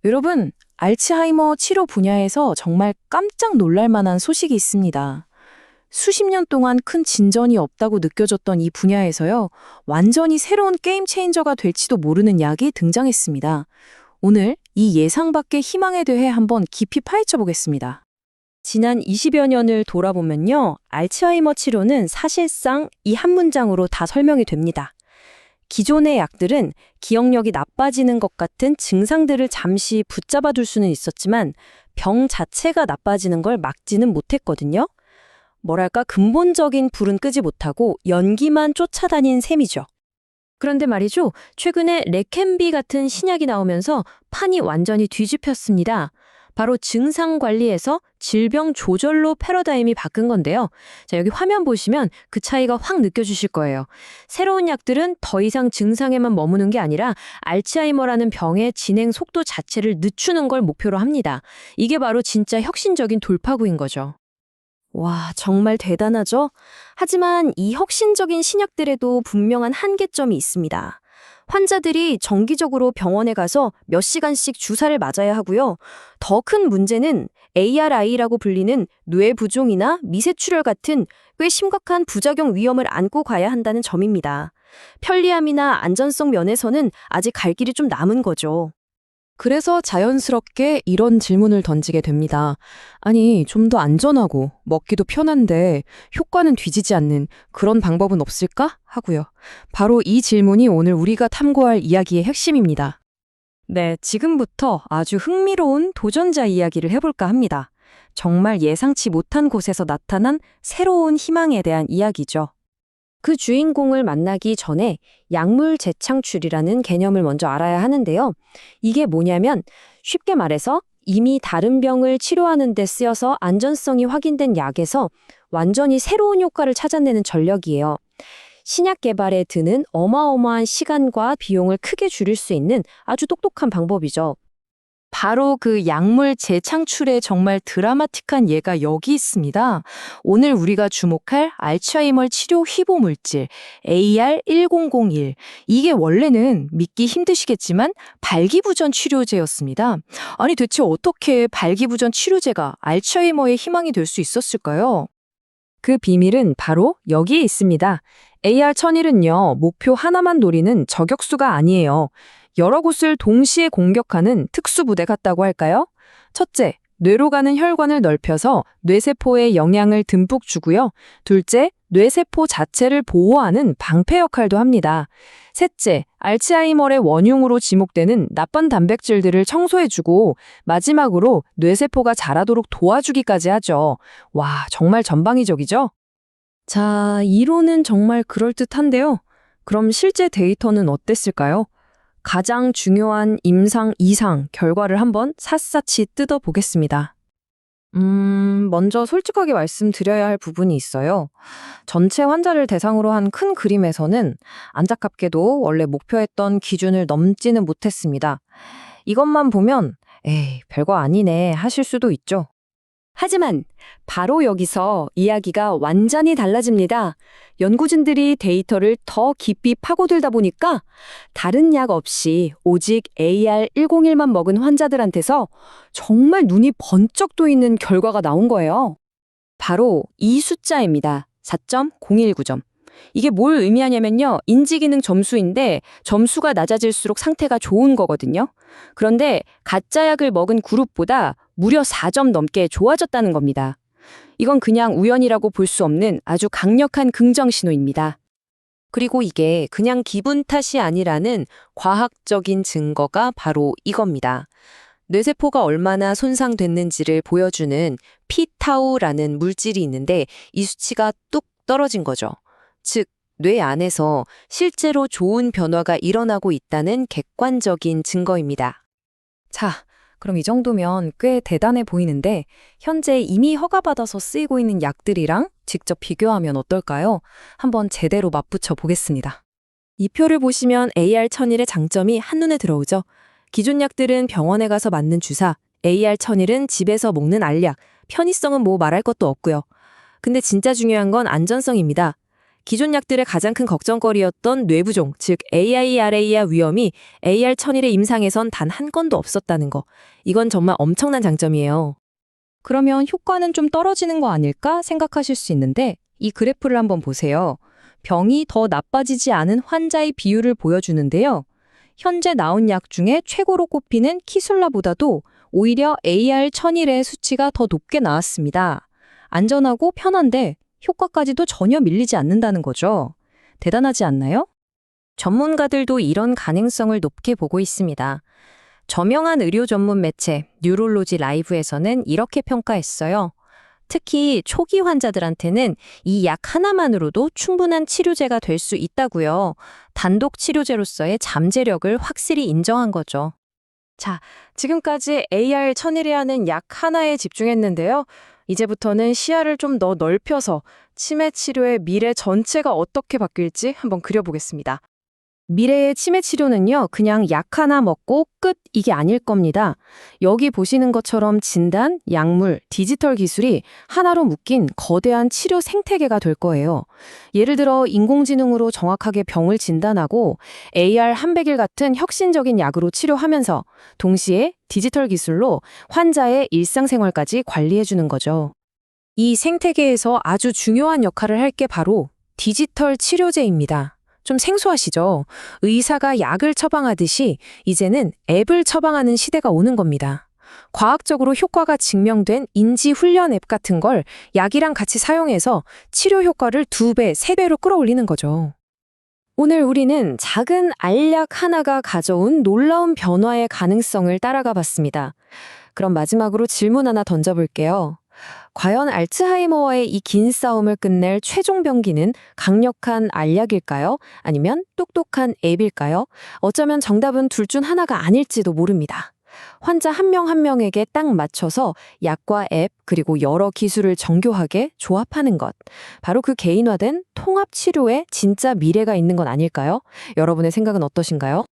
여러분, 알츠하이머 치료 분야에서 정말 깜짝 놀랄 만한 소식이 있습니다. 수십 년 동안 큰 진전이 없다고 느껴졌던 이 분야에서요, 완전히 새로운 게임 체인저가 될지도 모르는 약이 등장했습니다. 오늘 이 예상 밖의 희망에 대해 한번 깊이 파헤쳐 보겠습니다. 지난 20여 년을 돌아보면요, 알츠하이머 치료는 사실상 이 한 문장으로 다 설명이 됩니다. 기존의 약들은 기억력이 나빠지는 것 같은 증상들을 잠시 붙잡아둘 수는 있었지만 병 자체가 나빠지는 걸 막지는 못했거든요. 뭐랄까 근본적인 불은 끄지 못하고 연기만 쫓아다닌 셈이죠. 그런데 말이죠, 최근에 레켐비 같은 신약이 나오면서 판이 완전히 뒤집혔습니다. 바로 증상 관리에서 질병 조절로 패러다임이 바뀐 건데요. 자, 여기 화면 보시면 그 차이가 확 느껴지실 거예요. 새로운 약들은 더 이상 증상에만 머무는 게 아니라 알츠하이머라는 병의 진행 속도 자체를 늦추는 걸 목표로 합니다. 이게 바로 진짜 혁신적인 돌파구인 거죠. 와, 정말 대단하죠? 하지만 이 혁신적인 신약들에도 분명한 한계점이 있습니다. 환자들이 정기적으로 병원에 가서 몇 시간씩 주사를 맞아야 하고요. 더 큰 문제는 ARI라고 불리는 뇌부종이나 미세출혈 같은 꽤 심각한 부작용 위험을 안고 가야 한다는 점입니다. 편리함이나 안전성 면에서는 아직 갈 길이 좀 남은 거죠. 그래서 자연스럽게 이런 질문을 던지게 됩니다. 아니, 좀 더 안전하고 먹기도 편한데 효과는 뒤지지 않는 그런 방법은 없을까? 하고요. 바로 이 질문이 오늘 우리가 탐구할 이야기의 핵심입니다. 네, 지금부터 아주 흥미로운 도전자 이야기를 해볼까 합니다. 정말 예상치 못한 곳에서 나타난 새로운 희망에 대한 이야기죠. 그 주인공을 만나기 전에 약물 재창출이라는 개념을 먼저 알아야 하는데요. 이게 뭐냐면 쉽게 말해서 이미 다른 병을 치료하는 데 쓰여서 안전성이 확인된 약에서 완전히 새로운 효과를 찾아내는 전력이에요. 신약 개발에 드는 어마어마한 시간과 비용을 크게 줄일 수 있는 아주 똑똑한 방법이죠. 바로 그 약물 재창출의 정말 드라마틱한 예가 여기 있습니다. 오늘 우리가 주목할 알츠하이머 치료 희보 물질 AR1001. 이게 원래는 믿기 힘드시겠지만 발기부전 치료제였습니다. 아니 대체 어떻게 발기부전 치료제가 알츠하이머의 희망이 될 수 있었을까요? 그 비밀은 바로 여기에 있습니다. AR1001은요, 목표 하나만 노리는 저격수가 아니에요. 여러 곳을 동시에 공격하는 특수부대 같다고 할까요? 첫째, 뇌로 가는 혈관을 넓혀서 뇌세포에 영향을 듬뿍 주고요. 둘째, 뇌세포 자체를 보호하는 방패 역할도 합니다. 셋째, 알츠하이머의 원흉으로 지목되는 나쁜 단백질들을 청소해주고 마지막으로 뇌세포가 자라도록 도와주기까지 하죠. 와, 정말 전방위적이죠? 자, 이론은 정말 그럴듯한데요. 그럼 실제 데이터는 어땠을까요? 가장 중요한 임상, 이상 결과를 한번 샅샅이 뜯어보겠습니다. 먼저 솔직하게 말씀드려야 할 부분이 있어요. 전체 환자를 대상으로 한 큰 그림에서는 안타깝게도 원래 목표했던 기준을 넘지는 못했습니다. 이것만 보면 에이, 별거 아니네 하실 수도 있죠. 하지만 바로 여기서 이야기가 완전히 달라집니다. 연구진들이 데이터를 더 깊이 파고들다 보니까 다른 약 없이 오직 AR101만 먹은 환자들한테서 정말 눈이 번쩍 뜨이는 결과가 나온 거예요. 바로 이 숫자입니다. 4.019점. 이게 뭘 의미하냐면요. 인지기능 점수인데 점수가 낮아질수록 상태가 좋은 거거든요. 그런데 가짜 약을 먹은 그룹보다 무려 4점 넘게 좋아졌다는 겁니다. 이건 그냥 우연이라고 볼 수 없는 아주 강력한 긍정 신호입니다. 그리고 이게 그냥 기분 탓이 아니라는 과학적인 증거가 바로 이겁니다. 뇌세포가 얼마나 손상됐는지를 보여주는 피타우라는 물질이 있는데 이 수치가 뚝 떨어진 거죠. 즉, 뇌 안에서 실제로 좋은 변화가 일어나고 있다는 객관적인 증거입니다. 자, 그럼 이 정도면 꽤 대단해 보이는데 현재 이미 허가받아서 쓰이고 있는 약들이랑 직접 비교하면 어떨까요? 한번 제대로 맞붙여 보겠습니다. 이 표를 보시면 AR1001의 장점이 한눈에 들어오죠. 기존 약들은 병원에 가서 맞는 주사, AR1001은 집에서 먹는 알약, 편의성은 뭐 말할 것도 없고요. 근데 진짜 중요한 건 안전성입니다. 기존 약들의 가장 큰 걱정거리였던 뇌부종, 즉 AIRA야 위험이 AR-1001의 임상에선 단 한 건도 없었다는 거. 이건 정말 엄청난 장점이에요. 그러면 효과는 좀 떨어지는 거 아닐까 생각하실 수 있는데 이 그래프를 한번 보세요. 병이 더 나빠지지 않은 환자의 비율을 보여주는데요. 현재 나온 약 중에 최고로 꼽히는 키술라보다도 오히려 AR-1001의 수치가 더 높게 나왔습니다. 안전하고 편한데 효과까지도 전혀 밀리지 않는다는 거죠. 대단하지 않나요? 전문가들도 이런 가능성을 높게 보고 있습니다. 저명한 의료 전문 매체 뉴롤로지 라이브에서는 이렇게 평가했어요. 특히 초기 환자들한테는 이 약 하나만으로도 충분한 치료제가 될 수 있다고요. 단독 치료제로서의 잠재력을 확실히 인정한 거죠. 자, 지금까지 AR-1001이라는 약 하나에 집중했는데요. 이제부터는 시야를 좀 더 넓혀서 치매 치료의 미래 전체가 어떻게 바뀔지 한번 그려보겠습니다. 미래의 치매 치료는요, 그냥 약 하나 먹고 끝 이게 아닐 겁니다. 여기 보시는 것처럼 진단, 약물, 디지털 기술이 하나로 묶인 거대한 치료 생태계가 될 거예요. 예를 들어 인공지능으로 정확하게 병을 진단하고 AR 한백일 같은 혁신적인 약으로 치료하면서 동시에 디지털 기술로 환자의 일상생활까지 관리해주는 거죠. 이 생태계에서 아주 중요한 역할을 할 게 바로 디지털 치료제입니다. 좀 생소하시죠? 의사가 약을 처방하듯이 이제는 앱을 처방하는 시대가 오는 겁니다. 과학적으로 효과가 증명된 인지훈련 앱 같은 걸 약이랑 같이 사용해서 치료 효과를 2배, 3배로 끌어올리는 거죠. 오늘 우리는 작은 알약 하나가 가져온 놀라운 변화의 가능성을 따라가 봤습니다. 그럼 마지막으로 질문 하나 던져볼게요. 과연 알츠하이머와의 이 긴 싸움을 끝낼 최종 병기는 강력한 알약일까요? 아니면 똑똑한 앱일까요? 어쩌면 정답은 둘 중 하나가 아닐지도 모릅니다. 환자 한 명 한 명에게 딱 맞춰서 약과 앱 그리고 여러 기술을 정교하게 조합하는 것. 바로 그 개인화된 통합 치료에 진짜 미래가 있는 건 아닐까요? 여러분의 생각은 어떠신가요?